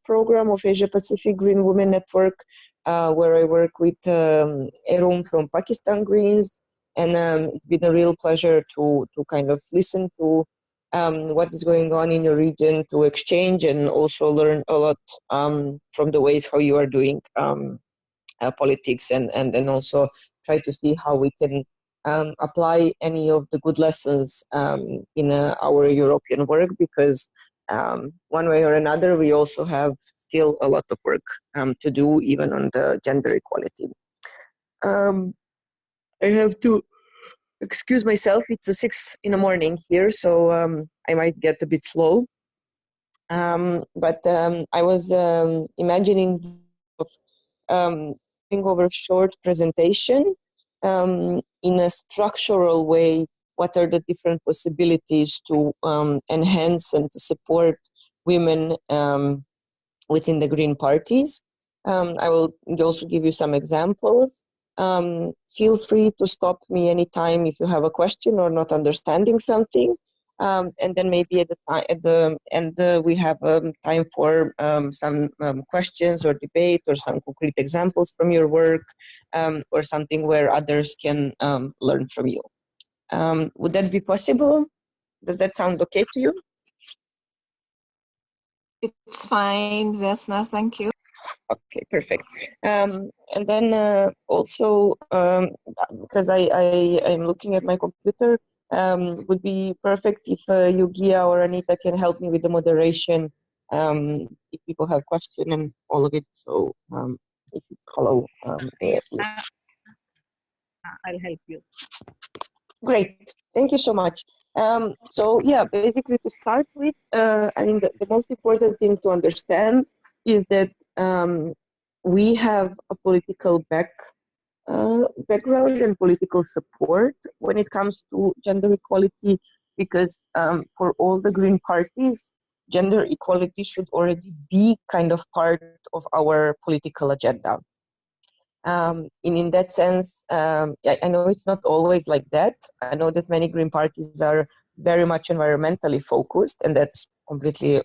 program of Asia Pacific Green Women Network, where I work with Erum from Pakistan Greens, and it's been a real pleasure to kind of listen to what is going on in your region, to exchange and also learn a lot from the ways how you are doing politics, and then also try to see how we can apply any of the good lessons in our European work, because one way or another we also have still a lot of work to do, even on the gender equality. I have to excuse myself, it's 6 a.m. here, so I might get a bit slow. But I was imagining over a short presentation in a structural way. What are the different possibilities to enhance and to support women within the Green parties? I will also give you some examples. Feel free to stop me anytime if you have a question or not understanding something. And then maybe at the end we have time for some questions or debate, or some concrete examples from your work, or something where others can learn from you. Would that be possible? Does that sound okay to you? It's fine, Vesna, thank you. Okay, perfect. And then also, because I'm looking at my computer, would be perfect if you, Gia or Anita, can help me with the moderation if people have questions and all of it. So if you follow me. I'll help you. Great, thank you so much. So yeah, basically to start with, I mean, the most important thing to understand is that we have a political background and political support when it comes to gender equality, because for all the Green parties, gender equality should already be kind of part of our political agenda. In that sense, I know it's not always like that. I know that many Green parties are very much environmentally focused, and that's completely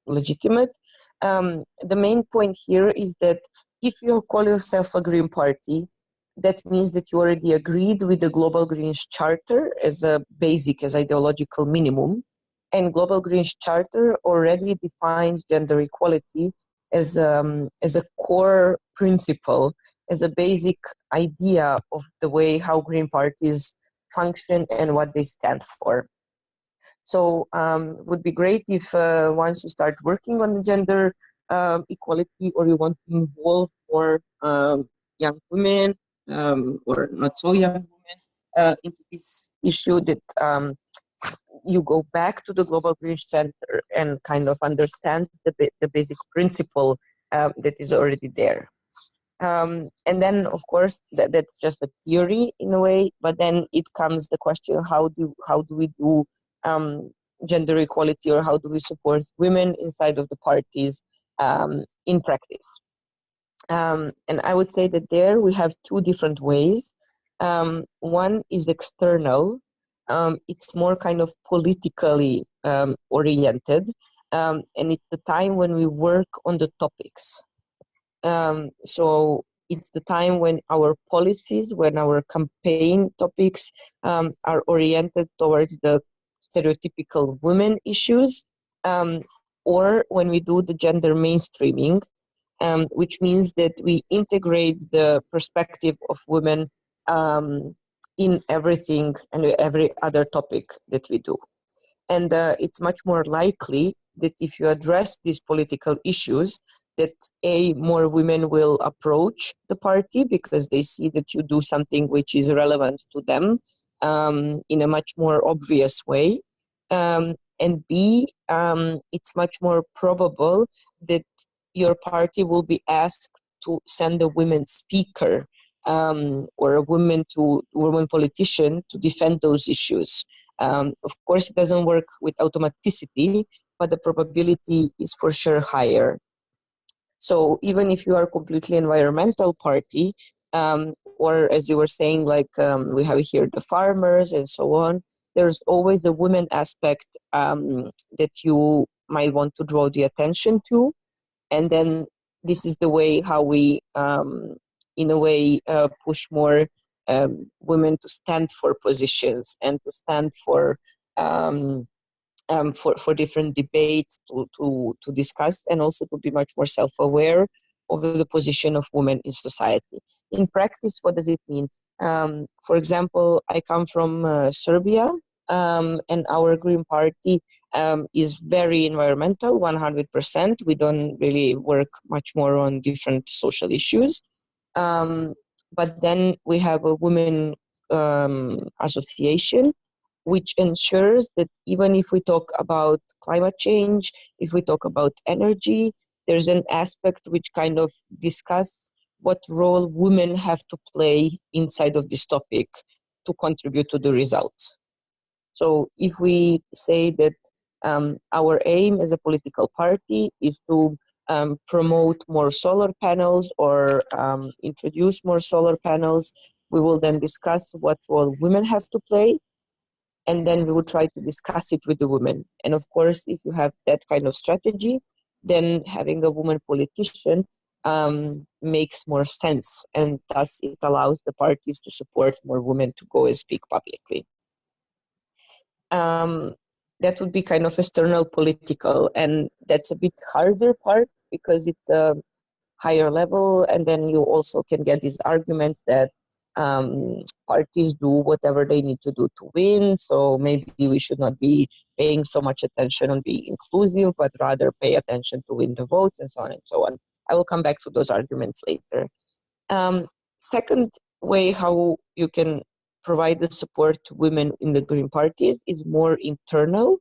legitimate. The main point here is that if you call yourself a Green party, that means that you already agreed with the Global Greens Charter as a basic, as ideological minimum. And Global Greens Charter already defines gender equality as a core principle, as a basic idea of the way how Green parties function and what they stand for. So it would be great if once you start working on gender equality, or you want to involve more young women or not so young women into this issue, that you go back to the Global Green Center and kind of understand the basic principle that is already there. And then, of course, that's just a theory in a way, but then it comes the question, how do we do gender equality, or how do we support women inside of the parties in practice? And I would say that there we have two different ways. One is external. It's more kind of politically oriented, and it's the time when we work on the topics. So it's the time when our policies, when our campaign topics are oriented towards the stereotypical women issues, or when we do the gender mainstreaming, which means that we integrate the perspective of women in everything and every other topic that we do. And it's much more likely that if you address these political issues, that more women will approach the party because they see that you do something which is relevant to them in a much more obvious way. And B, it's much more probable that your party will be asked to send a women speaker or a woman politician to defend those issues. Of course, it doesn't work with automaticity, but the probability is for sure higher. So even if you are a completely environmental party, or as you were saying, like we have here the farmers and so on, there's always the women aspect that you might want to draw the attention to. And then this is the way how we, in a way, push more women to stand for positions and to stand for different debates to discuss, and also to be much more self-aware of the position of women in society. In practice, what does it mean? For example, I come from Serbia, and our Green Party is very environmental, 100%. We don't really work much more on different social issues. But then we have a women association, which ensures that even if we talk about climate change, if we talk about energy, there's an aspect which kind of discuss what role women have to play inside of this topic to contribute to the results. So if we say that our aim as a political party is to promote more solar panels or introduce more solar panels, we will then discuss what role women have to play, and then we would try to discuss it with the women. And of course, if you have that kind of strategy, then having a woman politician makes more sense, and thus it allows the parties to support more women to go and speak publicly. That would be kind of external political, and that's a bit harder part because it's a higher level, and then you also can get these arguments that parties do whatever they need to do to win, so maybe we should not be paying so much attention on being inclusive, but rather pay attention to win the votes, and so on and so on. I will come back to those arguments later. Second way how you can provide the support to women in the Green parties is more internal.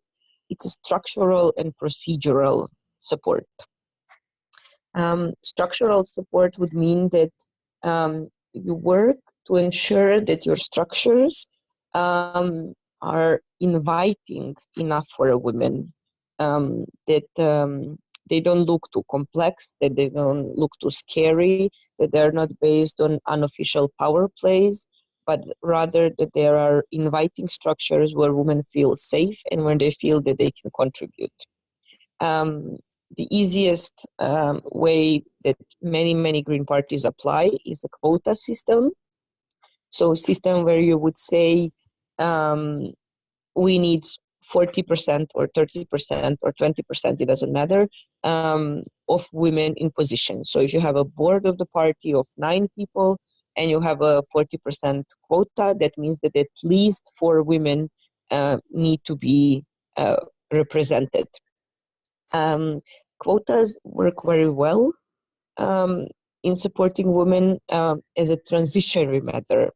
It's a structural and procedural support. Structural support would mean that you work to ensure that your structures are inviting enough for a woman, that they don't look too complex, that they don't look too scary, that they're not based on unofficial power plays, but rather that there are inviting structures where women feel safe and where they feel that they can contribute. The easiest way that many Green parties apply is the quota system. So a system where you would say we need 40% or 30% or 20%, it doesn't matter, of women in position. So if you have a board of the party of 9 people and you have a 40% quota, that means that at least 4 women need to be represented. Quotas work very well in supporting women as a transitionary matter.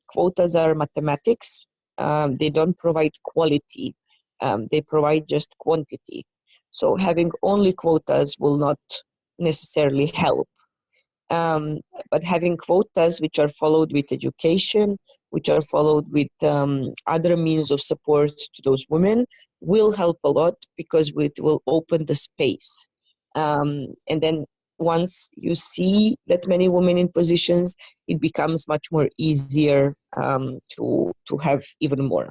Quotas are mathematics. They don't provide quality. They provide just quantity. So having only quotas will not necessarily help. But having quotas which are followed with education, which are followed with other means of support to those women will help a lot, because it will open the space. And then once you see that many women in positions, it becomes much more easier to have even more.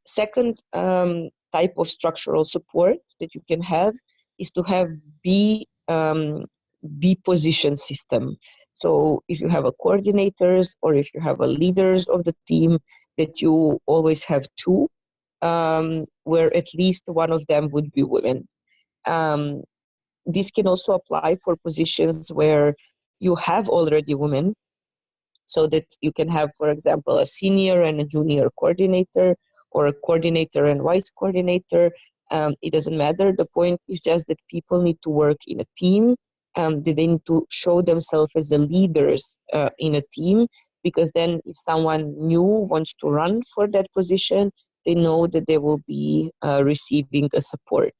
Second type of structural support that you can have is to have B position system. So if you have a coordinators or if you have a leaders of the team, that you always have 2, where at least one of them would be women. This can also apply for positions where you have already women, so that you can have, for example, a senior and a junior coordinator, or a coordinator and vice coordinator. It doesn't matter. The point is just that people need to work in a team. That they need to show themselves as the leaders in a team, because then if someone new wants to run for that position, they know that they will be receiving a support.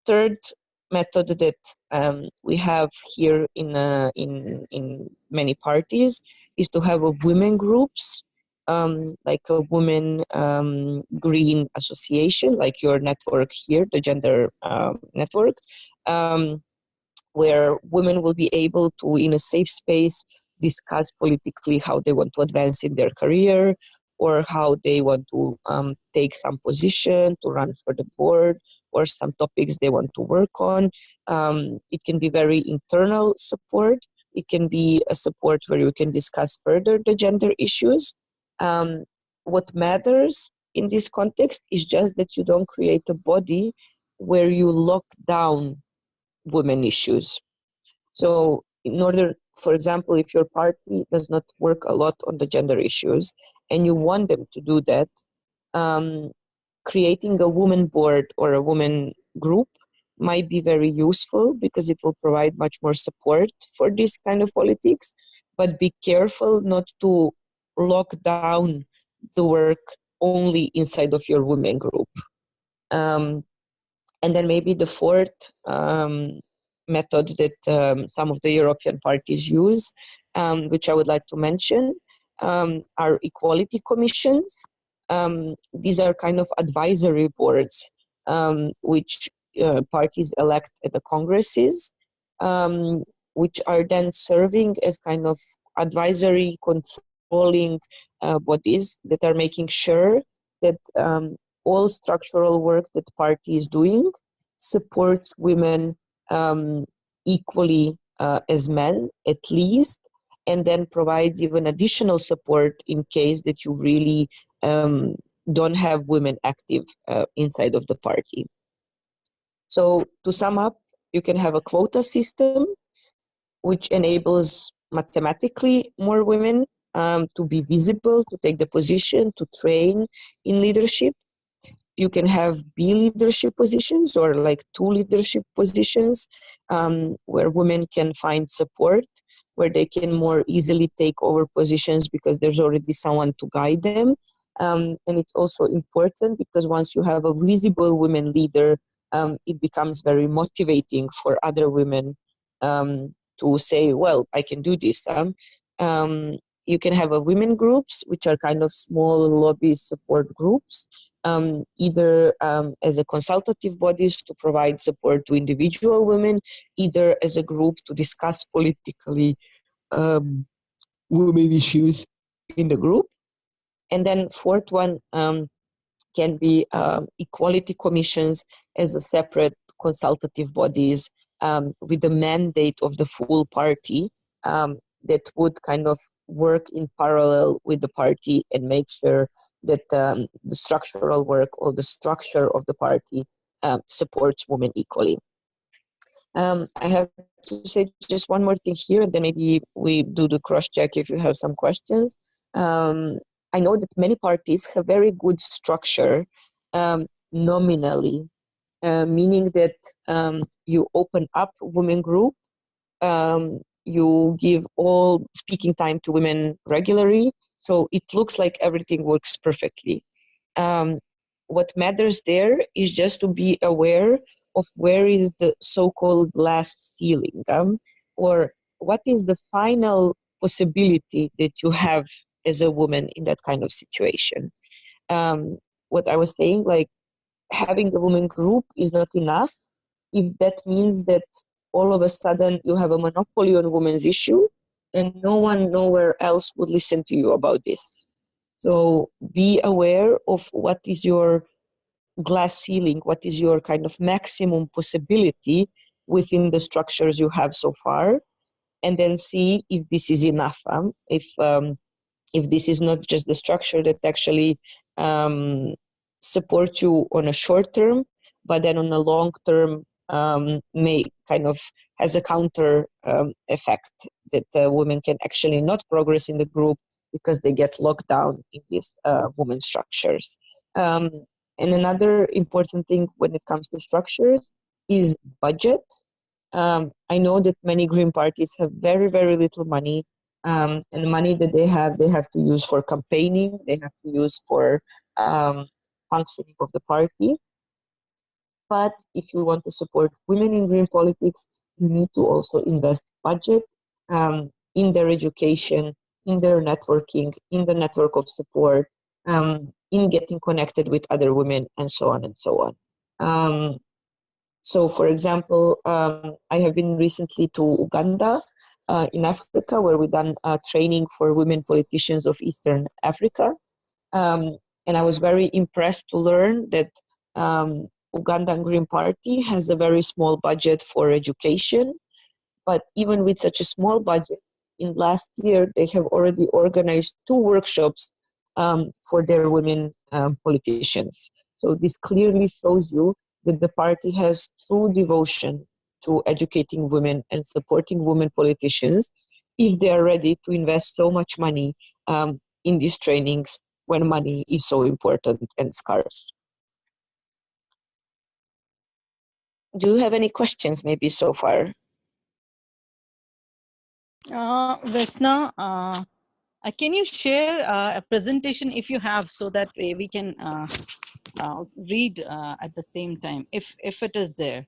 Third method that we have here in many parties is to have a women groups, like a women green association, like your network here, the gender network, where women will be able to, in a safe space, discuss politically how they want to advance in their career, or how they want to take some position to run for the board, or some topics they want to work on. It can be very internal support. It can be a support where you can discuss further the gender issues. What matters in this context is just that you don't create a body where you lock down women issues. So in order, for example, if your party does not work a lot on the gender issues and you want them to do that, creating a woman board or a woman group might be very useful because it will provide much more support for this kind of politics. But be careful not to lock down the work only inside of your women group. And then maybe the fourth method that some of the European parties use, which I would like to mention, are equality commissions. These are kind of advisory boards which parties elect at the congresses, which are then serving as kind of advisory, controlling bodies that are making sure that all structural work that the party is doing supports women equally as men, at least, and then provides even additional support in case that you really don't have women active inside of the party. So to sum up, you can have a quota system which enables mathematically more women to be visible, to take the position, to train in leadership. You can have B leadership positions or like 2 leadership positions where women can find support, where they can more easily take over positions because there's already someone to guide them. And it's also important because once you have a visible women leader, it becomes very motivating for other women to say, well, I can do this. You can have a women groups, which are kind of small lobby support groups, either as a consultative bodies to provide support to individual women, either as a group to discuss politically women issues in the group. And then fourth one can be equality commissions as a separate consultative bodies with the mandate of the full party that would kind of work in parallel with the party and make sure that the structural work or the structure of the party supports women equally. I have to say just one more thing here, and then maybe we do the cross-check if you have some questions. I know that many parties have very good structure nominally, meaning that you open up women group, you give all speaking time to women regularly, so it looks like everything works perfectly. What matters there is just to be aware of where is the so-called glass ceiling, or what is the final possibility that you have as a woman in that kind of situation. What I was saying, like having a women group is not enough if that means that all of a sudden you have a monopoly on women's issue and no one nowhere else would listen to you about this. So be aware of what is your glass ceiling, what is your kind of maximum possibility within the structures you have so far, and then see if this is enough. If this is not just the structure that actually supports you on a short term, but then on a long term may kind of has a counter effect that women can actually not progress in the group because they get locked down in these women structures. And another important thing when it comes to structures is budget. I know that many green parties have very, very little money, and the money that they have to use for campaigning, they have to use for functioning of the party. But if you want to support women in green politics, you need to also invest budget in their education, in their networking, in the network of support, in getting connected with other women, and so on and so on. So, for example, I have been recently to Uganda in Africa, where we've done training for women politicians of Eastern Africa. And I was very impressed to learn that Ugandan Green Party has a very small budget for education. But even with such a small budget, in last year, they have already organized 2 workshops for their women politicians. So this clearly shows you that the party has true devotion to educating women and supporting women politicians if they are ready to invest so much money in these trainings when money is so important and scarce. Do you have any questions maybe so far? Vesna, can you share a presentation if you have, so that we can read at the same time, if it is there?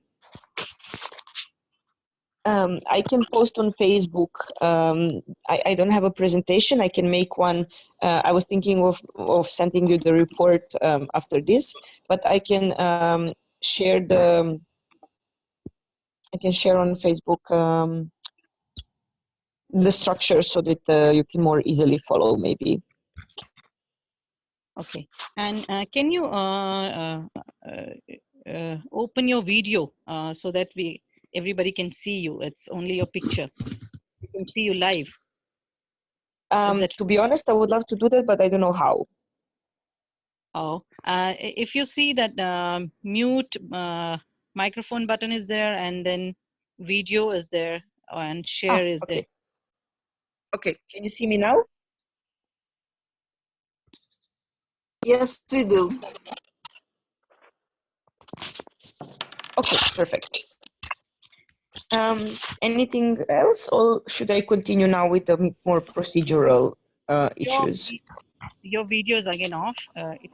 I can post on Facebook. I don't have a presentation. I can make one. I was thinking of sending you the report after this, but I can share the. I can share on Facebook the structure so that you can more easily follow. Maybe. Okay. And can you open your video so that everybody can see you? It's only your picture. We can see you live. To be honest, I would love to do that, but I don't know how. Oh, if you see that mute microphone button is there, and then video is there, and share is okay. there. Okay, can you see me now? Yes, we do. Okay, perfect. Anything else, or should I continue now with the more procedural issues? Your video is again off. It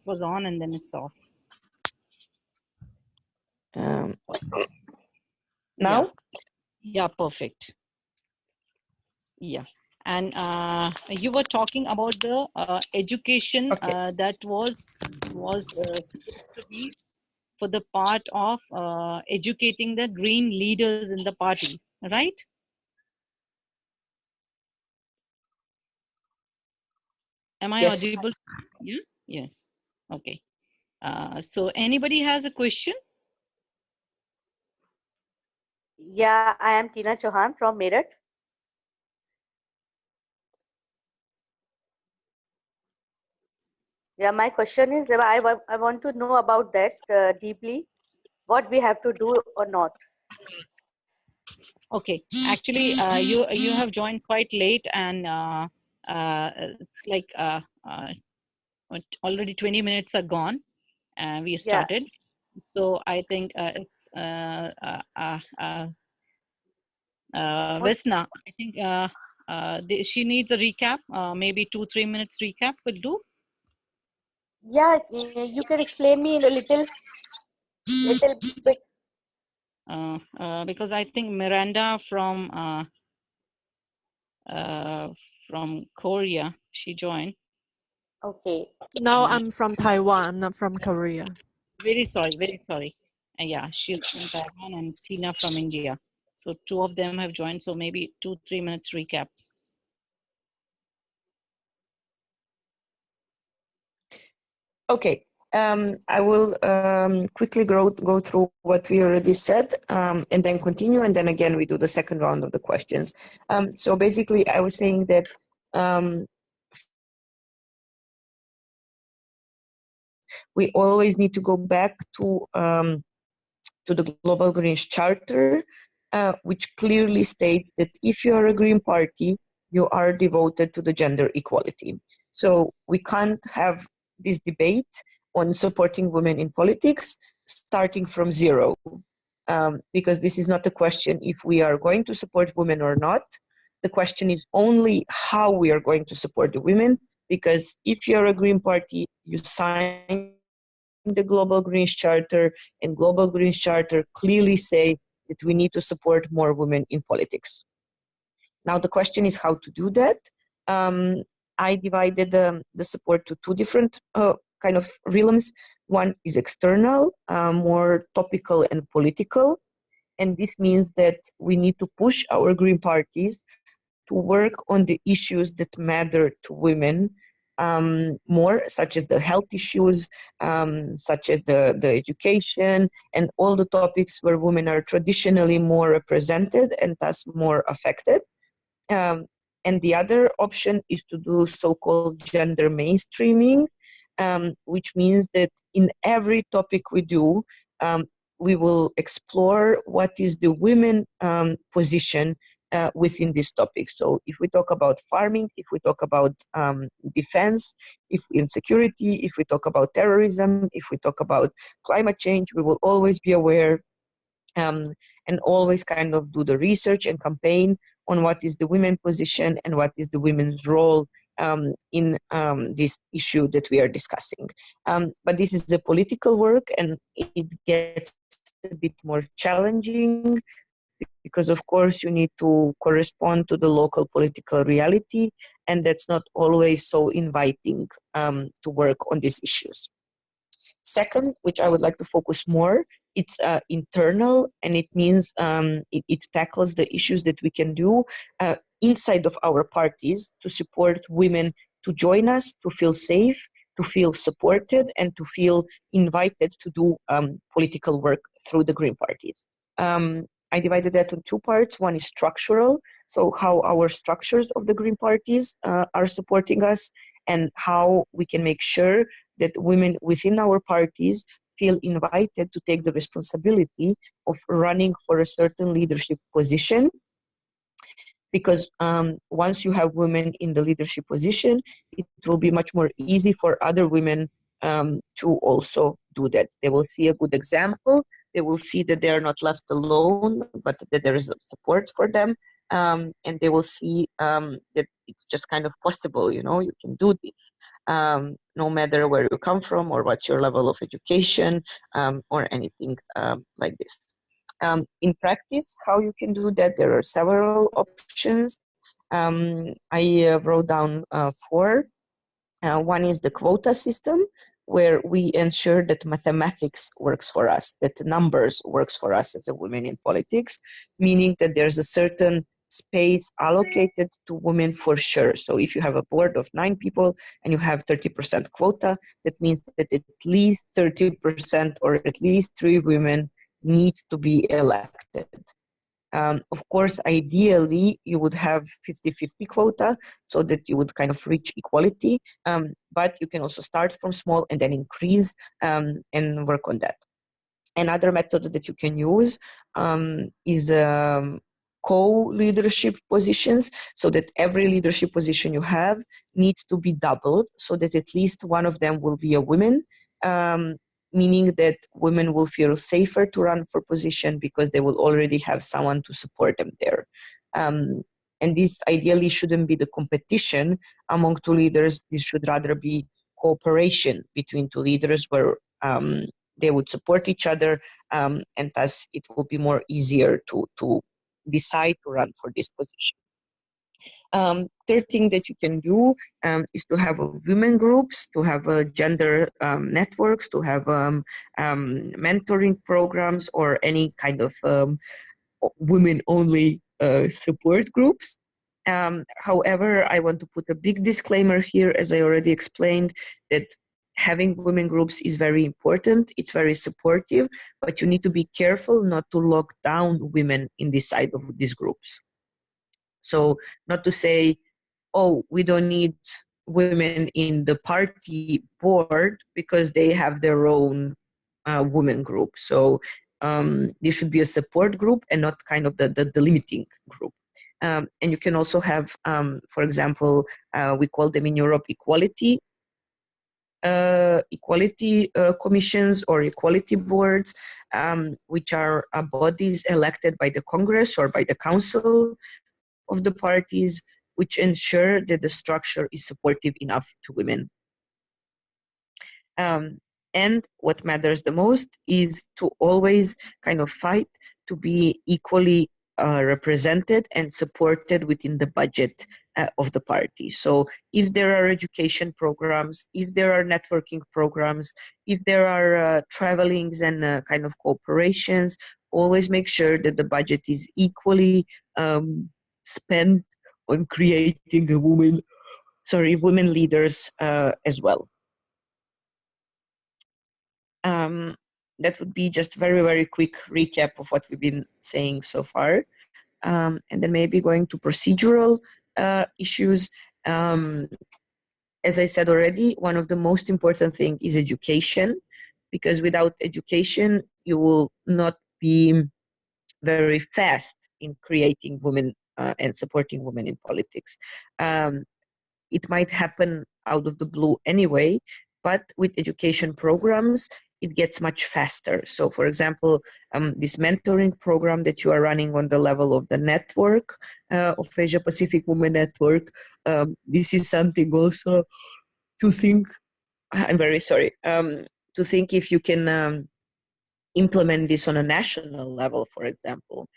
was on and then it's off. Now? Yeah, perfect. Yeah. And you were talking about the education that was supposed to be for the part of educating the green leaders in the party, right? Am I audible? Yeah. Yes. Okay. So anybody has a question? Yeah, I am Tina Chauhan from Meerut. Yeah, my question is, I want to know about that deeply, what we have to do or not. Okay, actually, you have joined quite late, and it's like already 20 minutes are gone, and we started. Yeah. So I think it's Vesna. I think she needs a recap. Maybe 2-3 minutes recap will do. Yeah, you can explain me in a little bit. Because I think Miranda from Korea, she joined. Okay. No, I'm from Taiwan. I'm not from Korea. Very sorry, very sorry. Yeah, she's from Taiwan and Tina from India. So 2 of them have joined. So maybe 2-3 minutes recap. Okay. I will quickly go through what we already said and then continue, and then again we do the second round of the questions. So basically I was saying that we always need to go back to the Global Greenish Charter, which clearly states that if you are a Green Party, you are devoted to the gender equality. So we can't have this debate on supporting women in politics starting from zero, because this is not a question if we are going to support women or not. The question is only how we are going to support the women, because if you're a Green Party, you sign the Global Greenish Charter, and Global Greenish Charter clearly say that we need to support more women in politics. Now the question is how to do that. I divided the support to 2 different kind of realms. One is external, more topical and political, and this means that we need to push our Green parties to work on the issues that matter to women more, such as the health issues, such as the education, and all the topics where women are traditionally more represented and thus more affected. And the other option is to do so-called gender mainstreaming, which means that in every topic we do, we will explore what is the women position within this topic. So if we talk about farming, if we talk about defense, if insecurity, if we talk about terrorism, if we talk about climate change, we will always be aware and always kind of do the research and campaign on what is the women position and what is the women's role in this issue that we are discussing. But this is the political work, and it gets a bit more challenging because of course you need to correspond to the local political reality, and that's not always so inviting to work on these issues. Second, which I would like to focus more, it's internal, and it means it tackles the issues that we can do inside of our parties to support women to join us, to feel safe, to feel supported, and to feel invited to do political work through the Green parties. I divided that in two parts. One is structural, so how our structures of the Green parties are supporting us, and how we can make sure that women within our parties feel invited to take the responsibility of running for a certain leadership position. Because once you have women in the leadership position, it will be much more easy for other women to also do that. They will see a good example. They will see that they are not left alone, but that there is support for them. And they will see that it's just kind of possible, you know, you can do this. No matter where you come from or what's your level of education or anything like this. In practice, how you can do that, there are several options. I wrote down four. One is the quota system, where we ensure that mathematics works for us, that numbers works for us as a women in politics, meaning that there's a certain space allocated to women for sure. So if you have a board of 9 people and you have 30% quota, that means that at least 30% or at least 3 women need to be elected. Of course, ideally, you would have 50-50 quota so that you would kind of reach equality, but you can also start from small and then increase and work on that. Another method that you can use is co-leadership positions, so that every leadership position you have needs to be doubled so that at least one of them will be a woman, meaning that women will feel safer to run for position because they will already have someone to support them there. And this ideally shouldn't be the competition among 2 leaders. This should rather be cooperation between 2 leaders where they would support each other, and thus it will be more easier to decide to run for this position. Third thing that you can do is to have women groups, to have gender networks, to have mentoring programs or any kind of women-only support groups. However, I want to put a big disclaimer here, as I already explained, that having women groups is very important. It's very supportive, but you need to be careful not to lock down women in this side of these groups. So not to say, oh, we don't need women in the party board because they have their own women group. So this should be a support group and not kind of the limiting group. And you can also have, for example, we call them in Europe equality commissions or equality boards, which are bodies elected by the Congress or by the Council of the parties, which ensure that the structure is supportive enough to women. And what matters the most is to always kind of fight to be equally represented and supported within the budget of the party. So if there are education programs, if there are networking programs, if there are travelings and kind of cooperations, always make sure that the budget is equally spent on creating a woman women leaders as well. That would be just very, very quick recap of what we've been saying so far. And then maybe going to procedural issues. As I said already, one of the most important thing is education, because without education, you will not be very fast in creating women and supporting women in politics. It might happen out of the blue anyway, but with education programs, it gets much faster. So for example, this mentoring program that you are running on the level of the network of Asia Pacific Women Network, this is something also to think, I'm very sorry, to think if you can implement this on a national level, for example.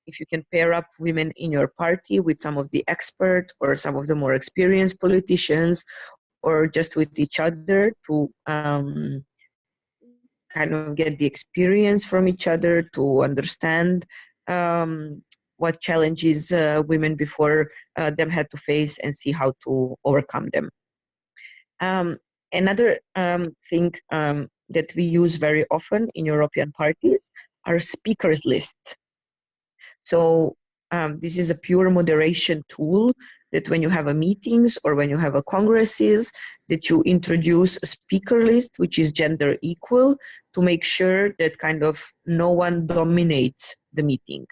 If you can pair up women in your party with some of the expert or some of the more experienced politicians, or just with each other to kind of get the experience from each other, to understand what challenges women before them had to face and see how to overcome them. Another thing that we use very often in European parties are speakers lists. So this is a pure moderation tool that when you have a meetings or when you have a congresses, that you introduce a speaker list which is gender equal, to make sure that kind of no one dominates the meeting.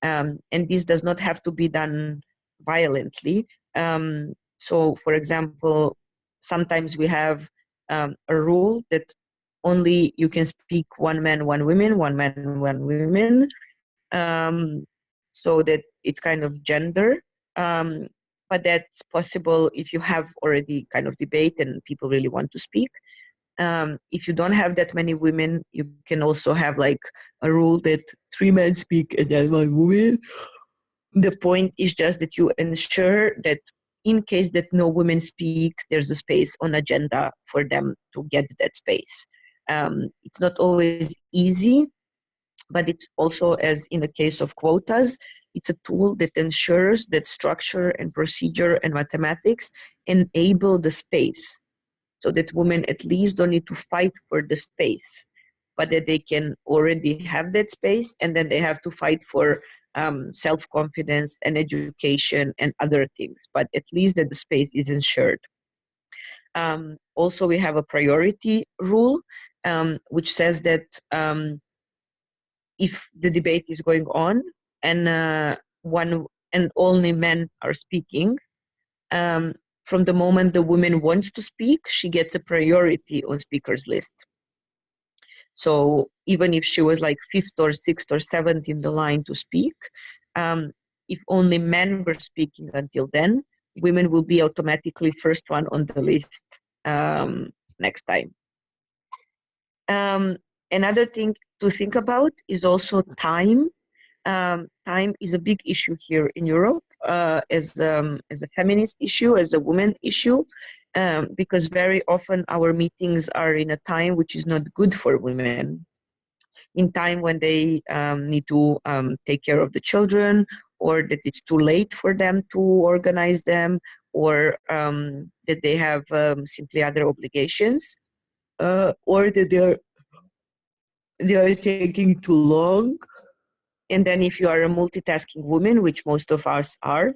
And this does not have to be done violently. So for example, sometimes we have a rule that only you can speak one man, one woman, one man, one women, so that it's kind of gender. But that's possible if you have already kind of debate and people really want to speak. If you don't have that many women, you can also have like a rule that 3 men speak and then 1 woman. The point is just that you ensure that in case that no women speak, there's a space on agenda for them to get that space. It's not always easy, but it's also, as in the case of quotas, it's a tool that ensures that structure and procedure and mathematics enable the space, so that women at least don't need to fight for the space, but that they can already have that space, and then they have to fight for self-confidence and education and other things, but at least that the space is ensured. Also, we have a priority rule, which says that if the debate is going on and one and only men are speaking, from the moment the woman wants to speak, she gets a priority on speakers list. So even if she was like 5th or 6th or 7th in the line to speak, if only men were speaking until then, women will be automatically first one on the list next time. Another thing to think about is also time. Time is a big issue here in Europe as a feminist issue, as a woman issue, because very often our meetings are in a time which is not good for women, in time when they need to take care of the children, or that it's too late for them to organize them, or that they have simply other obligations, or that they are taking too long. And then if you are a multitasking woman, which most of us are,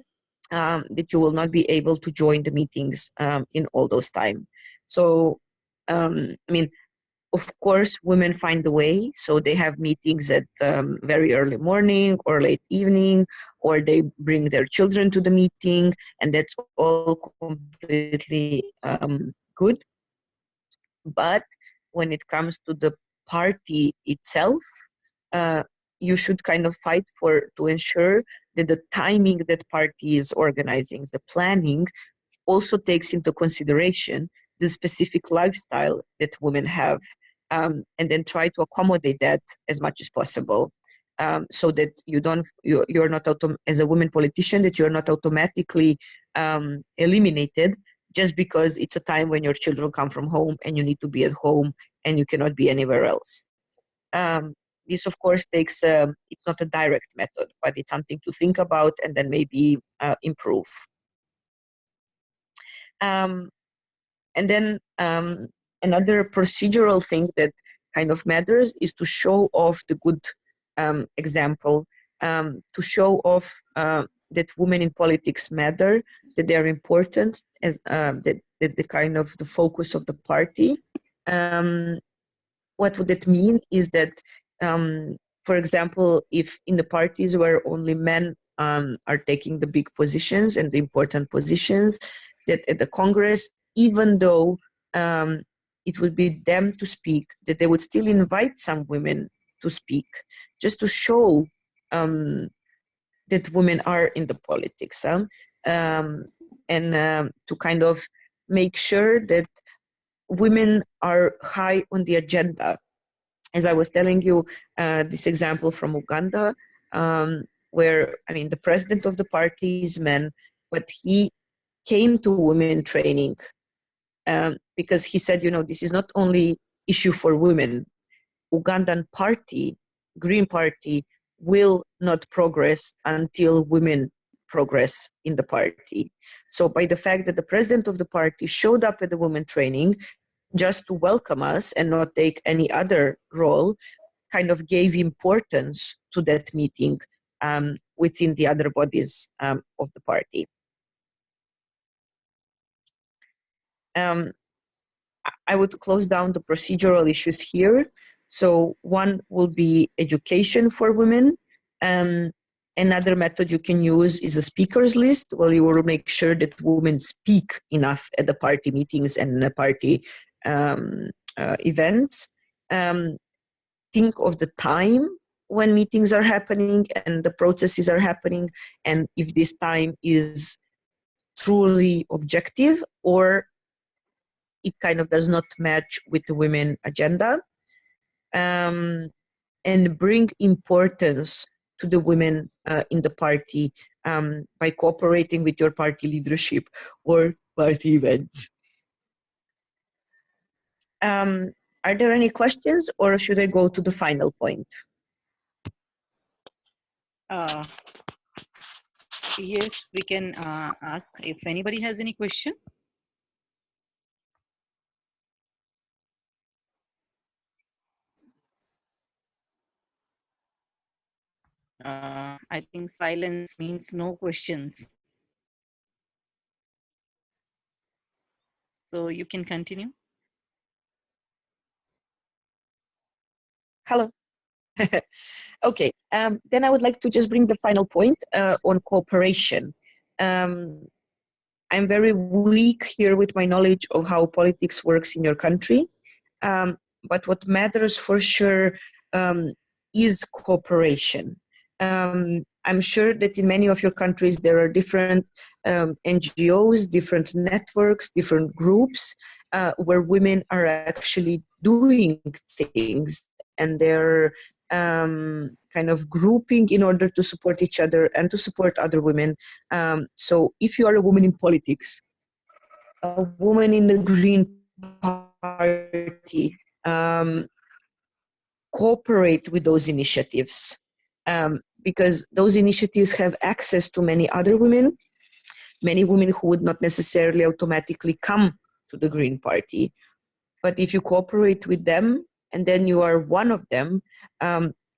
that you will not be able to join the meetings in all those time. So, I mean, of course, women find the way. So they have meetings at very early morning or late evening, or they bring their children to the meeting, and that's all completely good. But when it comes to the party itself, you should kind of fight to ensure that the timing that party is organizing, the planning, also takes into consideration the specific lifestyle that women have, and then try to accommodate that as much as possible, so that you're not as a woman politician, that you're not automatically eliminated just because it's a time when your children come from home and you need to be at home and you cannot be anywhere else. This, of course, takes, it's not a direct method, but it's something to think about and then maybe improve. And then another procedural thing that kind of matters is to show off the good example, to show off that women in politics matter, that they are important, as that the kind of the focus of the party. What would that mean is that, for example, if in the parties where only men are taking the big positions and the important positions, that at the Congress, even though it would be them to speak, that they would still invite some women to speak, just to show that women are in the politics, and to kind of make sure that women are high on the agenda. As I was telling you, this example from Uganda, where, I mean, the president of the party is man, but he came to women training because he said, you know, this is not only issue for women. Ugandan party, Green Party, will not progress until women progress in the party. So by the fact that the president of the party showed up at the women training just to welcome us and not take any other role, kind of gave importance to that meeting within the other bodies of the party. I would close down the procedural issues here. So one will be education for women. Another method you can use is a speakers list, where you will make sure that women speak enough at the party meetings and the party events. Think of the time when meetings are happening and the processes are happening, and if this time is truly objective or it kind of does not match with the women agenda, and bring importance to the women in the party by cooperating with your party leadership or party events. Are there any questions, or should I go to the final point? Yes, we can ask if anybody has any question. I think silence means no questions. So you can continue. Hello. Okay, then I would like to just bring the final point on cooperation. I'm very weak here with my knowledge of how politics works in your country, but what matters for sure is cooperation. I'm sure that in many of your countries there are different NGOs, different networks, different groups where women are actually doing things, and they're kind of grouping in order to support each other and to support other women. So if you are a woman in politics, a woman in the Green Party, cooperate with those initiatives, because those initiatives have access to many other women, many women who would not necessarily automatically come to the Green Party. But if you cooperate with them and then you are one of them,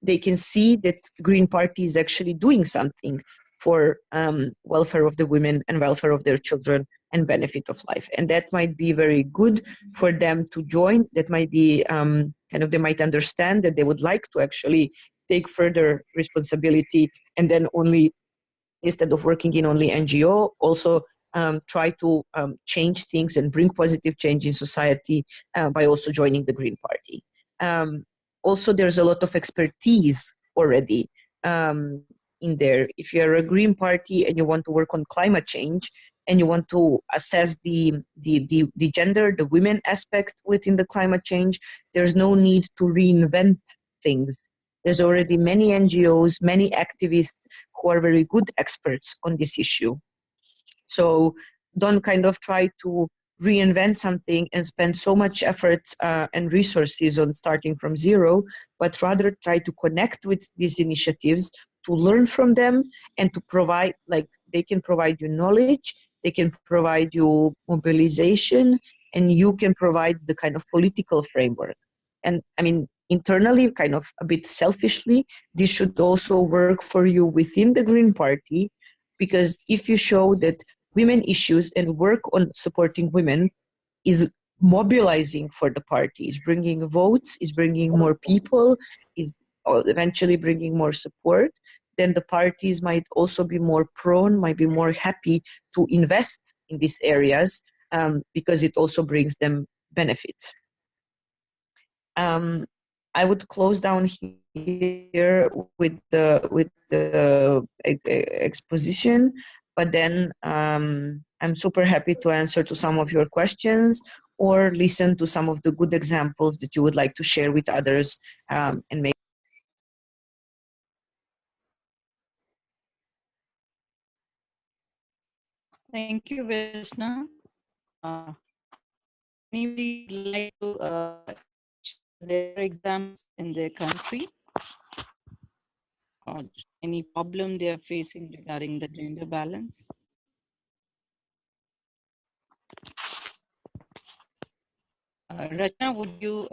they can see that Green Party is actually doing something for welfare of the women and welfare of their children and benefit of life. And that might be very good for them to join. That might be kind of, they might understand that they would like to actually take further responsibility, and then only, instead of working in only NGO, also try to change things and bring positive change in society by also joining the Green Party. Also, there's a lot of expertise already in there. If you're a Green Party and you want to work on climate change and you want to assess the gender, the women aspect within the climate change, there's no need to reinvent things. There's already many NGOs, many activists who are very good experts on this issue. So don't kind of try to reinvent something and spend so much effort and resources on starting from zero, but rather try to connect with these initiatives, to learn from them, and to provide, like, they can provide you knowledge they can provide you mobilization, and you can provide the kind of political framework. And I mean, internally, kind of a bit selfishly, this should also work for you within the Green Party, because if you show that women issues and work on supporting women is mobilizing for the party, is bringing votes, is bringing more people, is eventually bringing more support, then the parties might also be more prone, might be more happy to invest in these areas, because it also brings them benefits. I would close down here with the exposition, but then I'm super happy to answer to some of your questions or listen to some of the good examples that you would like to share with others, and make. Thank you, Vesna. Anybody would like to share their examples in their country, or any problem they are facing regarding the gender balance? Rachna, would you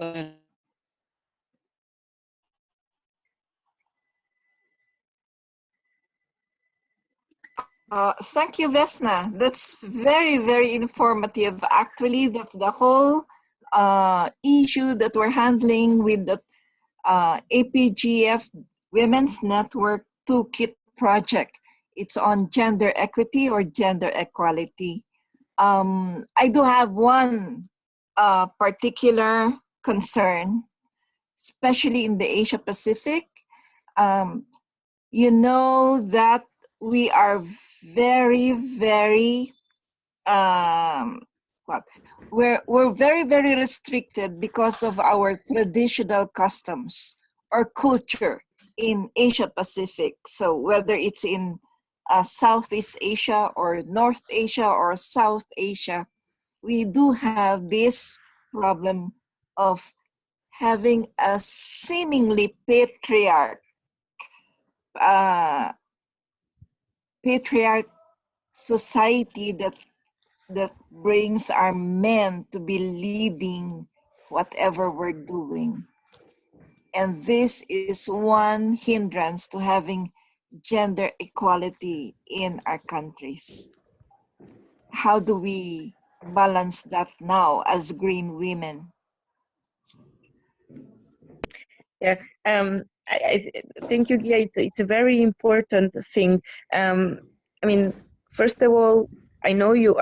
Thank you, Vesna. That's very, very informative. Actually, that's the whole issue that we're handling with the APGF Women's Network Toolkit project. It's on gender equity or gender equality. I do have one particular concern, especially in the Asia Pacific. You know that we are very, very we're very, very restricted because of our traditional customs or culture in Asia Pacific. So whether it's in Southeast Asia or North Asia or South Asia, we do have this problem of having a seemingly patriarch society that brings our men to be leading whatever we're doing. And this is one hindrance to having gender equality in our countries. How do we balance that now as green women? Yeah, I thank you, Gia. It's a very important thing. I mean, first of all, I know you,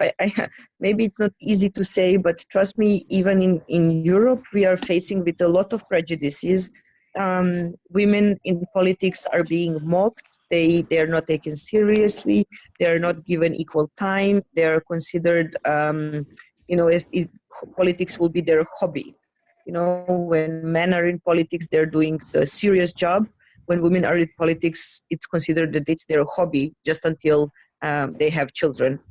maybe it's not easy to say, but trust me, even in Europe, we are facing with a lot of prejudices. Women in politics are being mocked. They are not taken seriously. They are not given equal time. They are considered, if politics will be their hobby. When men are in politics, they're doing the serious job. When women are in politics, it's considered that it's their hobby just until they have children.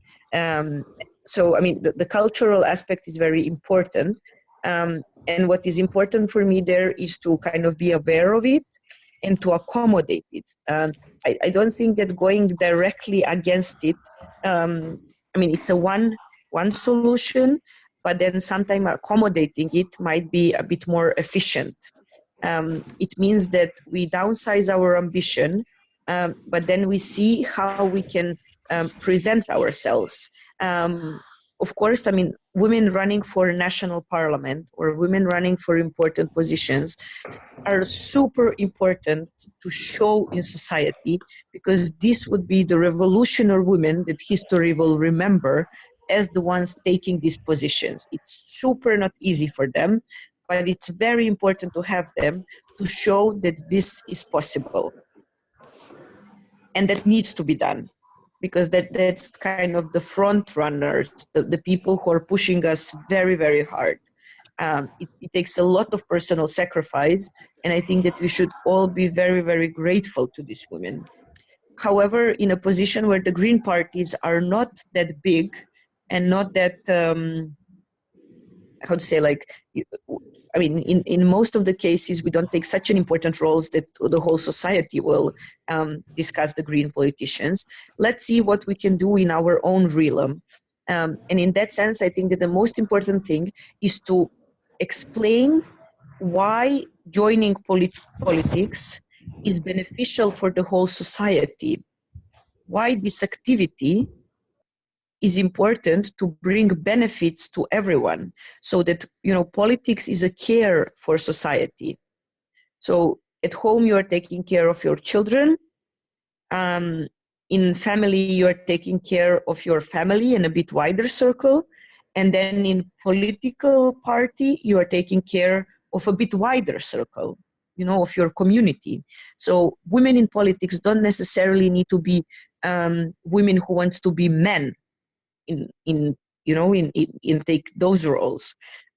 So, I mean, the cultural aspect is very important. And what is important for me there is to kind of be aware of it and to accommodate it. I don't think that going directly against it, it's a one solution, but then sometimes accommodating it might be a bit more efficient. It means that we downsize our ambition, but then we see how we can present ourselves. Of course, women running for national parliament or women running for important positions are super important to show in society, because this would be the revolutionary women that history will remember as the ones taking these positions. It's super not easy for them, but it's very important to have them to show that this is possible. And that needs to be done, because that's kind of the front runners, the people who are pushing us very, very hard. It takes a lot of personal sacrifice, and I think that we should all be very, very grateful to these women. However, in a position where the Green parties are not that big and not that how to say, like, I mean, in most of the cases, we don't take such an important roles that the whole society will discuss the green politicians. Let's see what we can do in our own realm. And in that sense, I think that the most important thing is to explain why joining politics is beneficial for the whole society, why this activity is important to bring benefits to everyone, so that, you know, politics is a care for society. So at home, you are taking care of your children. In family, you are taking care of your family in a bit wider circle. And then in political party, you are taking care of a bit wider circle, you know, of your community. So women in politics don't necessarily need to be women who want to be men in you know, in take those roles,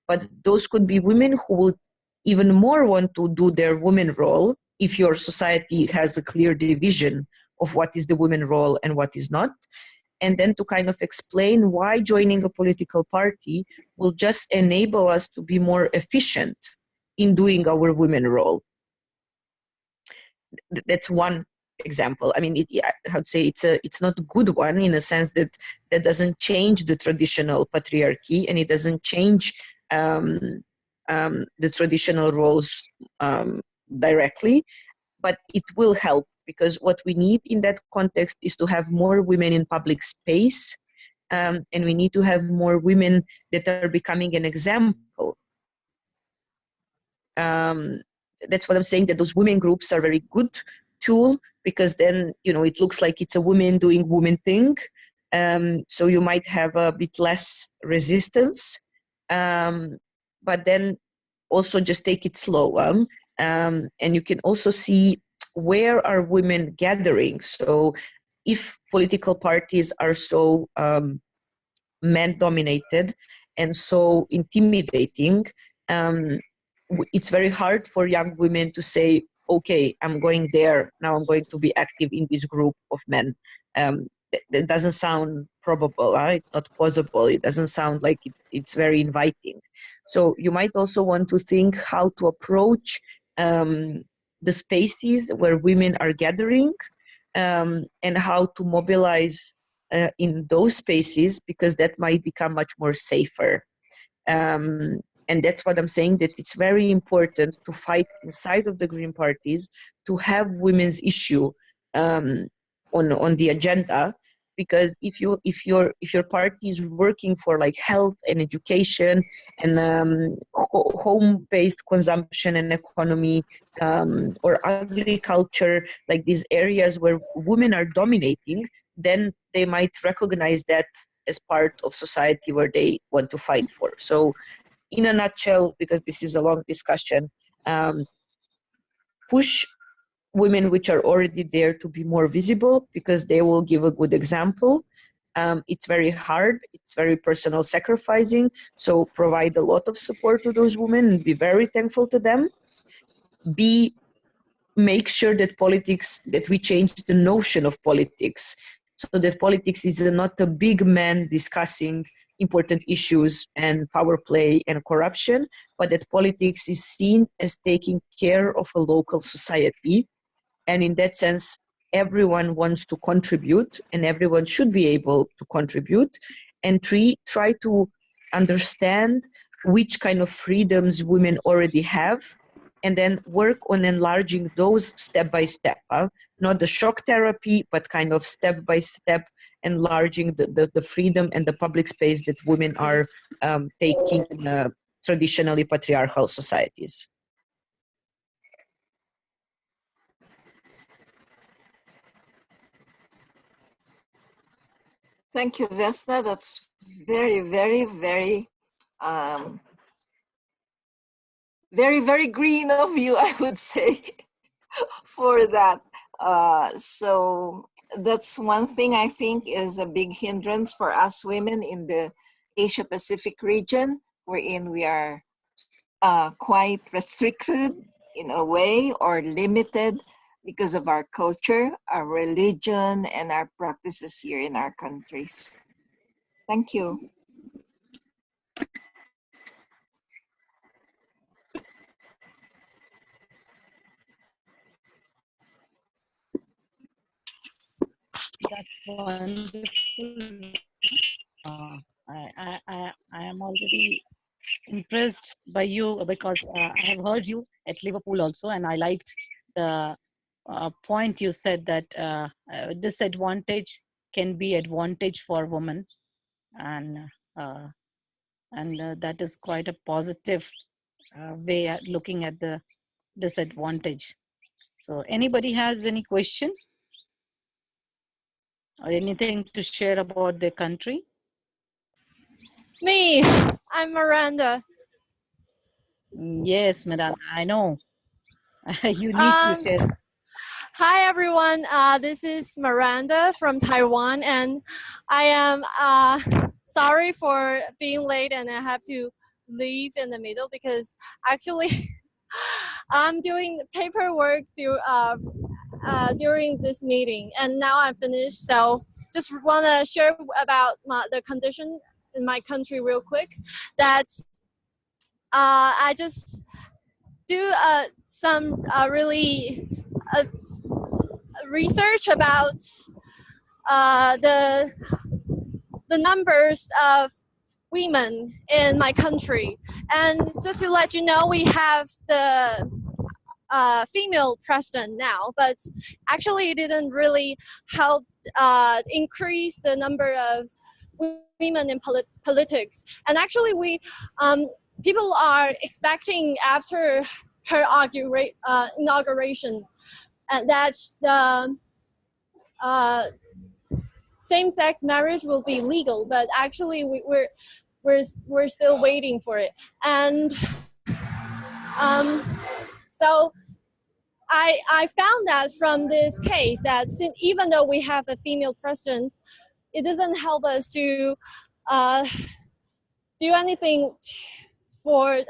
but those could be women who would even more want to do their women role if your society has a clear division of what is the women role and what is not, and then to kind of explain why joining a political party will just enable us to be more efficient in doing our women role. That's one example. I mean, I would say it's not a good one, in a sense that that doesn't change the traditional patriarchy, and it doesn't change the traditional roles directly, but it will help, because what we need in that context is to have more women in public space, and we need to have more women that are becoming an example. That's what I'm saying, that those women groups are very good tool, because then, you know, it looks like it's a woman doing woman thing. So you might have a bit less resistance, but then also just take it slow. And you can also see where are women gathering. So if political parties are so men dominated and so intimidating, it's very hard for young women to say, okay, I'm going there, now I'm going to be active in this group of men. That doesn't sound probable. It's not plausible. It doesn't sound like it's very inviting. So you might also want to think how to approach the spaces where women are gathering, and how to mobilize in those spaces, because that might become much more safer. And that's what I'm saying, that it's very important to fight inside of the green parties to have women's issue on the agenda, because if your party is working for like health and education and home-based consumption and economy, or agriculture, like these areas where women are dominating, then they might recognize that as part of society where they want to fight for. So in a nutshell, because this is a long discussion, push women which are already there to be more visible, because they will give a good example. It's very hard, it's very personal sacrificing, so provide a lot of support to those women and be very thankful to them. Make sure that that we change the notion of politics, so that politics is not a big man discussing important issues and power play and corruption, but that politics is seen as taking care of a local society. And in that sense, everyone wants to contribute, and everyone should be able to contribute, and try to understand which kind of freedoms women already have, and then work on enlarging those step by step. Not the shock therapy, but kind of step by step enlarging the freedom and the public space that women are taking in traditionally patriarchal societies. Thank you, Vesna. That's very, very, very, very, very green of you, I would say, for that. So that's one thing I think is a big hindrance for us women in the Asia Pacific region, wherein we are quite restricted in a way, or limited because of our culture, our religion, and our practices here in our countries. Thank you. That's wonderful. I am already impressed by you because I have heard you at Liverpool also, and I liked the point you said that disadvantage can be advantage for women, and that is quite a positive way at looking at the disadvantage. So, anybody has any question or anything to share about their country? Me, I'm Miranda. Yes, Miranda, I know. You need to share. Hi everyone, this is Miranda from Taiwan, and I am sorry for being late and I have to leave in the middle because actually I'm doing paperwork during this meeting, and now I'm finished. So just want to share about the condition in my country real quick. That I just do some really research about the numbers of women in my country, and just to let you know, we have the female president now, but actually it didn't really help increase the number of women in politics. And actually people are expecting after her inauguration that the same-sex marriage will be legal, but actually we're still waiting for it. And so I found that from this case that even though we have a female president, it doesn't help us to do anything for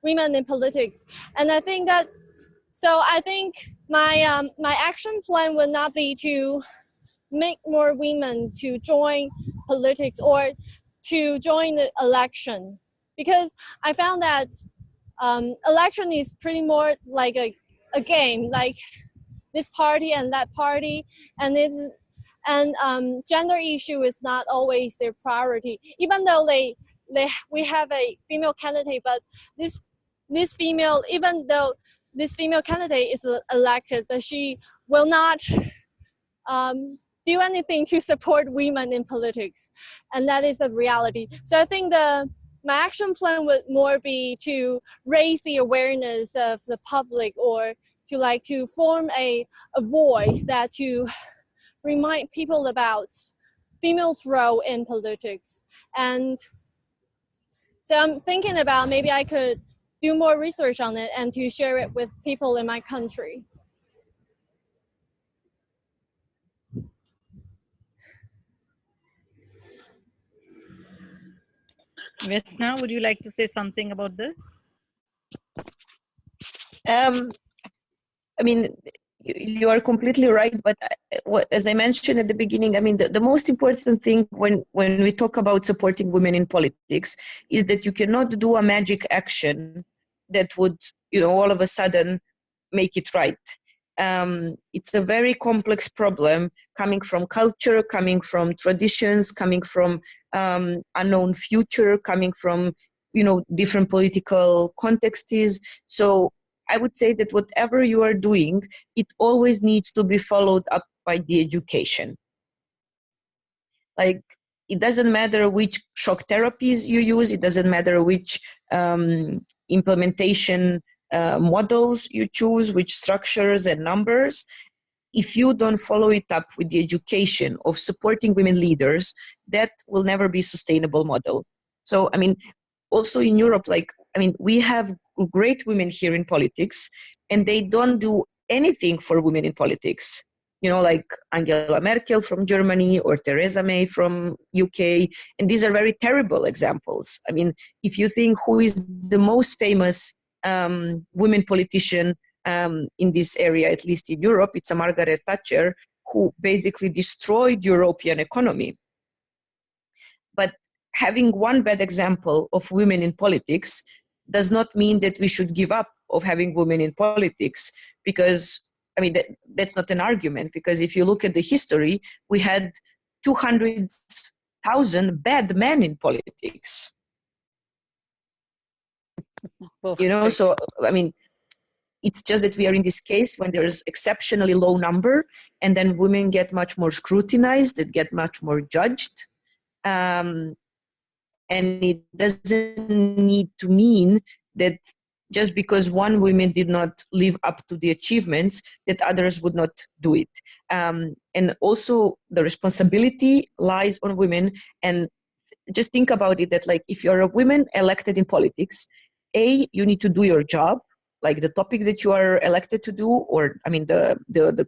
women in politics. And I think that, so I think my action plan would not be to make more women to join politics or to join the election, because I found that election is pretty more like a game, like this party and that party, and gender issue is not always their priority. Even though we have a female candidate, but this female, even though this female candidate is elected, but she will not do anything to support women in politics, and that is the reality. So I think my action plan would more be to raise the awareness of the public, or to form a voice that to remind people about females' role in politics. And so I'm thinking about maybe I could do more research on it and to share it with people in my country. Vesna, would you like to say something about this? I mean, you are completely right, but as I mentioned at the beginning, I mean, the most important thing when we talk about supporting women in politics is that you cannot do a magic action that would, all of a sudden make it right. It's a very complex problem coming from culture, coming from traditions, coming from unknown future, coming from, different political contexts. So I would say that whatever you are doing, it always needs to be followed up by the education. Like, it doesn't matter which shock therapies you use, it doesn't matter which implementation models you choose, which structures and numbers. If you don't follow it up with the education of supporting women leaders, that will never be a sustainable model. So, I mean, also in Europe, we have great women here in politics, and they don't do anything for women in politics. Like Angela Merkel from Germany or Theresa May from UK. And these are very terrible examples. I mean, if you think who is the most famous women politician in this area, at least in Europe, it's a Margaret Thatcher, who basically destroyed European economy. But having one bad example of women in politics does not mean that we should give up of having women in politics, because I mean, that's not an argument, because if you look at the history, we had 200,000 bad men in politics. You know, so, I mean, it's just that we are in this case when there's exceptionally low number, and then women get much more scrutinized, they get much more judged. And it doesn't need to mean that just because one woman did not live up to the achievements, that others would not do it. And also the responsibility lies on women. And just think about it, that like if you're a woman elected in politics, you need to do your job, like the topic that you are elected to do, or I mean the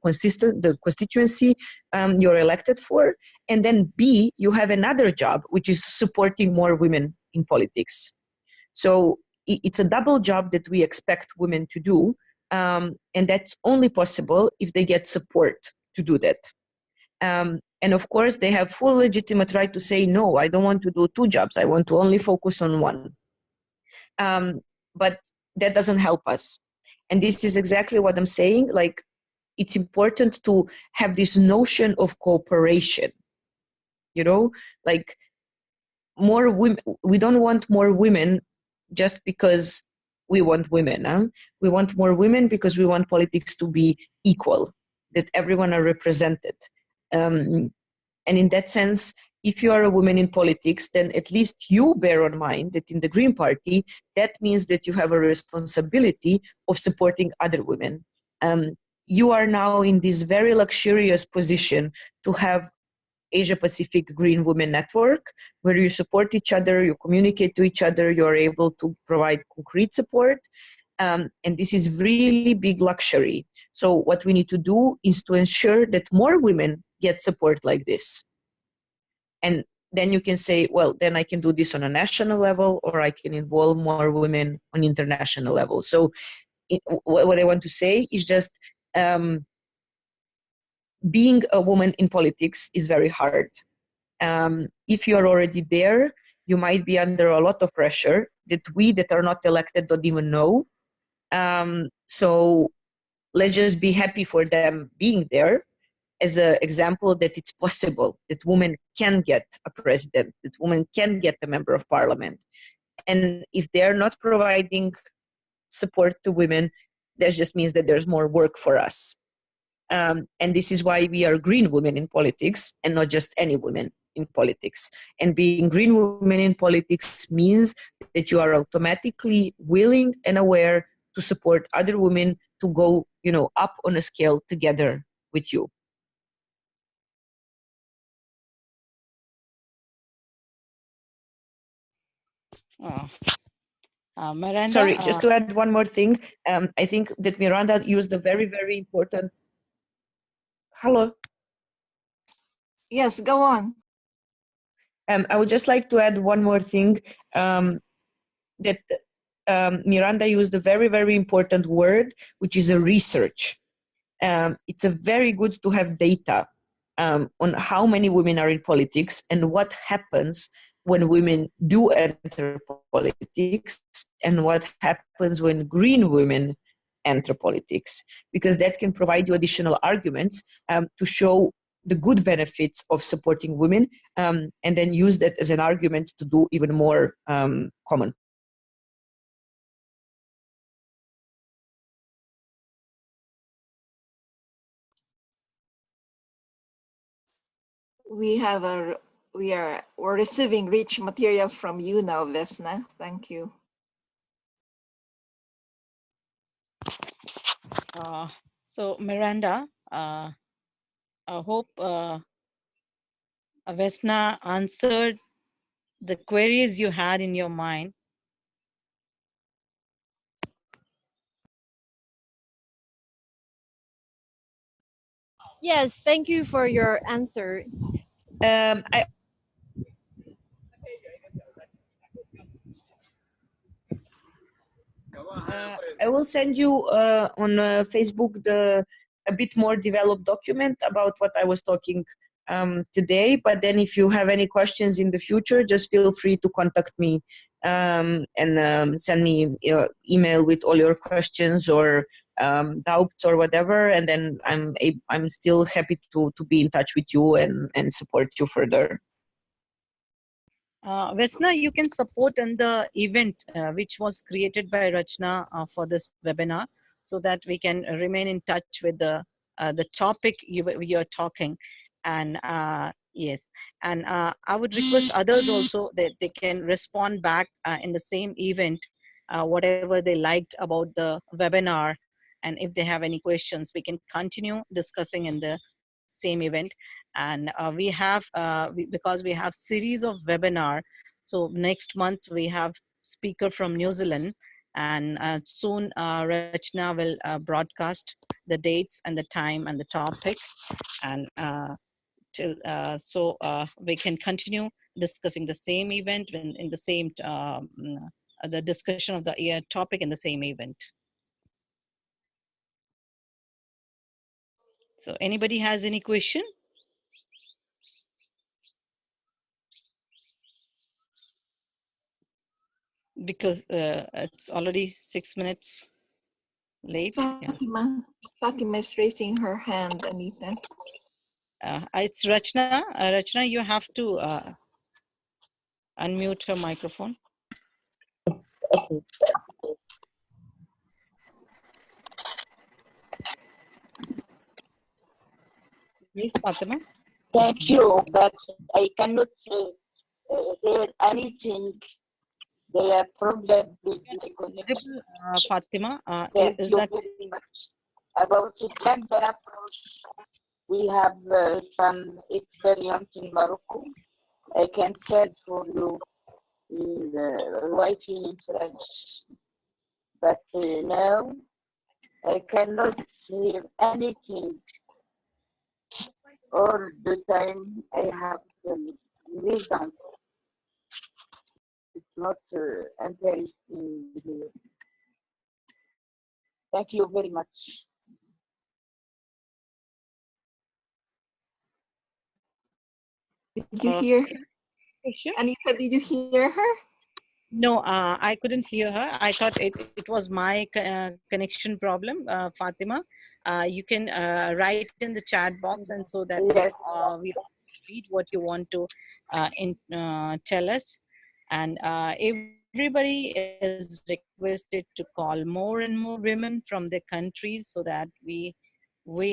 constituency you're elected for, and then B, you have another job, which is supporting more women in politics. So it's a double job that we expect women to do, and that's only possible if they get support to do that. And of course, they have full legitimate right to say, no, I don't want to do two jobs, I want to only focus on one. But that doesn't help us. And this is exactly what I'm saying. Like, it's important to have this notion of cooperation. You know, like more women, we don't want more women just because we want women. Huh? We want more women because we want politics to be equal, that everyone are represented. And in that sense, if you are a woman in politics, then at least you bear in mind that in the Green Party, that means that you have a responsibility of supporting other women. You are now in this very luxurious position to have Asia Pacific Green Women Network, where you support each other, you communicate to each other, you're able to provide concrete support. And this is really big luxury. So what we need to do is to ensure that more women get support like this. And then you can say, well, then I can do this on a national level, or I can involve more women on international level. So what I want to say is just being a woman in politics is very hard. If you're already there, you might be under a lot of pressure that we that are not elected don't even know. So let's just be happy for them being there as an example that it's possible, that women can get a president, that women can get a member of parliament. And if they're not providing support to women, that just means that there's more work for us. And this is why we are green women in politics and not just any women in politics. And being green women in politics means that you are automatically willing and aware to support other women to go, you know, up on a scale together with you. Miranda, sorry, just to add one more thing. I think that Miranda used a very, very important... Hello? Yes, go on. I would just like to add one more thing, that Miranda used a very, very important word, which is a research. It's a very good to have data on how many women are in politics and what happens when women do enter politics and what happens when green women enter politics, because that can provide you additional arguments to show the good benefits of supporting women, and then use that as an argument to do even more common. We're receiving rich material from you now, Vesna. Thank you. So Miranda, I hope Vesna answered the queries you had in your mind. Yes, thank you for your answer. I will send you on Facebook a bit more developed document about what I was talking today. But then if you have any questions in the future, just feel free to contact me and send me email with all your questions, or doubts or whatever, and then I'm still happy to be in touch with you and support you further. Vesna, you can support in the event which was created by Rachna for this webinar, so that we can remain in touch with the topic you're talking. And yes, and I would request others also that they can respond back in the same event, whatever they liked about the webinar. And if they have any questions, we can continue discussing in the same event. And because we have series of webinar, so next month we have speaker from New Zealand, and soon Rachna will broadcast the dates and the time and the topic, and so we can continue discussing the same event in the same the discussion of the topic in the same event. So anybody has any question? Because it's already 6 minutes late. Fatima is raising her hand, Anita. It's Rachna. Rachna, you have to unmute her microphone. Yes, Fatima. Thank you, but I cannot hear anything. There are problems with the connection. Fatima, Thank is you that very much. About the gender approach, we have some experience in Morocco. I can tell for you in writing in French, but now I cannot hear anything. All the time I have reason. It's not interesting here. Thank you very much. Did you hear her? question? Anita, did you hear her? No, I couldn't hear her. I thought it was my connection problem, Fatima. You can write in the chat box, and so that Yes. we read what you want to tell us. And everybody is requested to call more and more women from their countries, so that we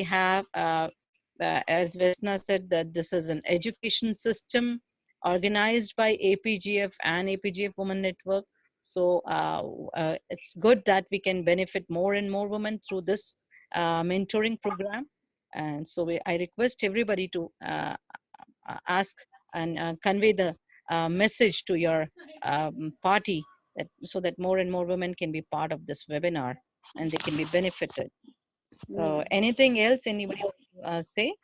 have, as Vesna said, that this is an education system organized by APGF and APGF Women Network. So it's good that we can benefit more and more women through this mentoring program. And so I request everybody to ask and convey the message to your party, so that more and more women can be part of this webinar and they can be benefited. Anything else anybody want to say?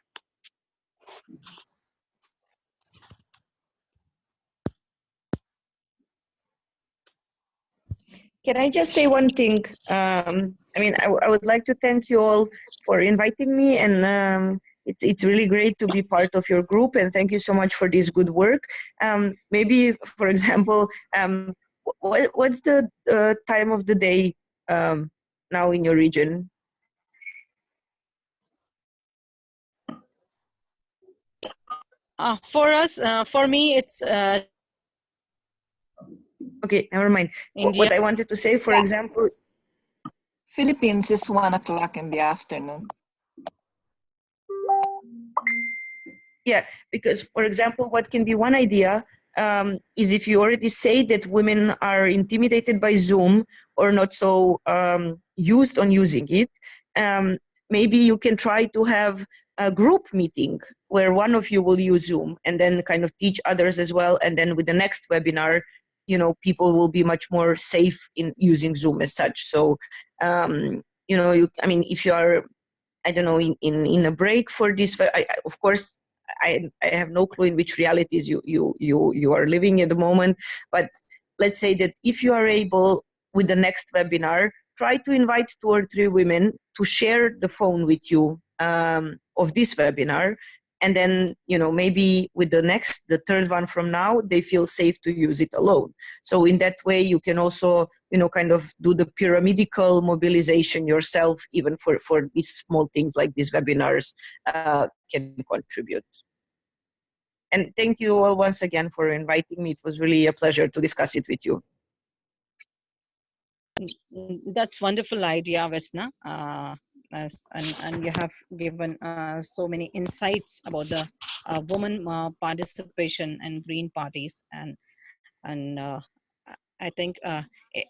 Can I just say one thing? I mean, I would like to thank you all for inviting me, and it's really great to be part of your group, and thank you so much for this good work. Maybe, for example, what's the time of the day now in your region? For us, for me, it's okay, never mind. India. What I wanted to say, for example, Philippines is 1 o'clock in the afternoon. yeah, because for example, what can be one idea is if you already say that women are intimidated by Zoom or not so used on using it, maybe you can try to have a group meeting where one of you will use Zoom and then kind of teach others as well. And then with the next webinar, you know, people will be much more safe in using Zoom as such. So, you know, I mean, if you are, I don't know, in a break for this, of course, I have no clue in which realities you are living at the moment, but let's say that if you are able with the next webinar, try to invite 2 or 3 women to share the phone with you of this webinar, and then, you know, maybe with the third one from now, they feel safe to use it alone. So in that way, you can also, you know, kind of do the pyramidical mobilization yourself, even for these small things like these webinars can contribute. And thank you all once again for inviting me. It was really a pleasure to discuss it with you. That's wonderful idea, Vesna. And you have given so many insights about the women participation and green parties. And I think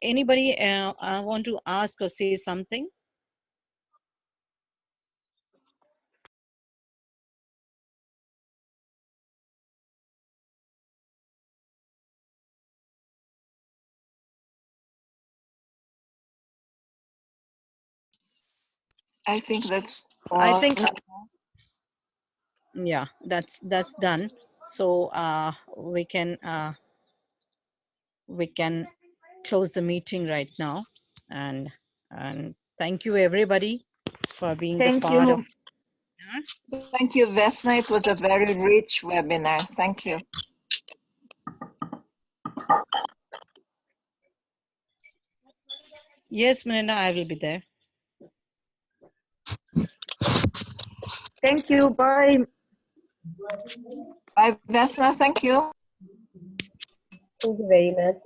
anybody want to ask or say something? I think that's I all. think yeah, that's done. So we can close the meeting right now, and thank you everybody for being the Thank part you. of. Thank you, Vesna. It was a very rich webinar. Thank you. Yes, Melinda, I will be there. Thank you. Bye. Bye, Vesna. Thank you. Thank you very much.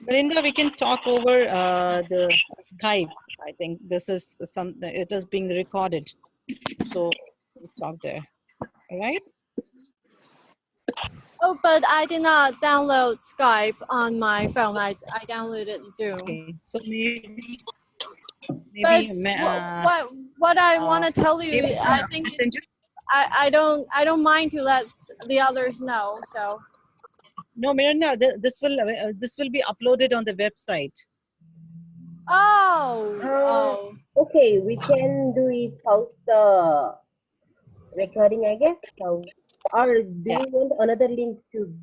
Melinda, we can talk over the Skype. I think this is it is being recorded, so we'll talk there. All right. Oh, but I did not download Skype on my phone. I downloaded Zoom. Okay. So maybe But what I want to tell you, maybe I think I don't mind to let the others know. So no, Melinda, this will be uploaded on the website. oh. Okay, we can do is post the recording, I guess. So, or do Yeah. you want another link to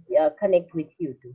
connect with you too?